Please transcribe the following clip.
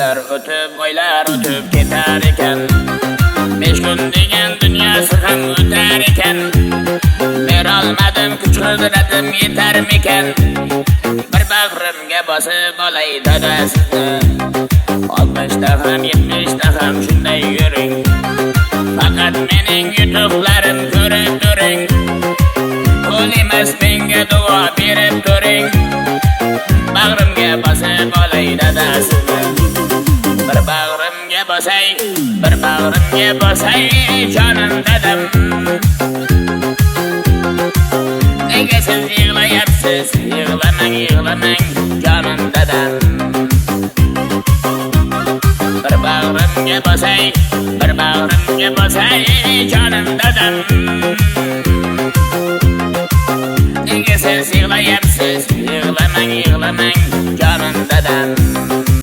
Yillar o'tib, oylar o'tib ketar ekan. 5 kun degan dunyosi ham o'tar ekan. Berolmadim, kuch qudratim yetarmikan. Bir bag'rimga bosib olay dadasini. 60 ham 70 ham shunday yuring. Faqat mening yutuqlarim ko'rib turing. Qo'l emas menga duo berib turing. Bag'rimga bosib olay dadasini. Bir bag'rimga bosay jonim dadam. Nega siz yig'layapsiz? Yig'lamang jonim dadam. Bir bag'rimga bosay jonim dadam. Nega siz yig'layapsiz? Yig'lamang jonim dadam.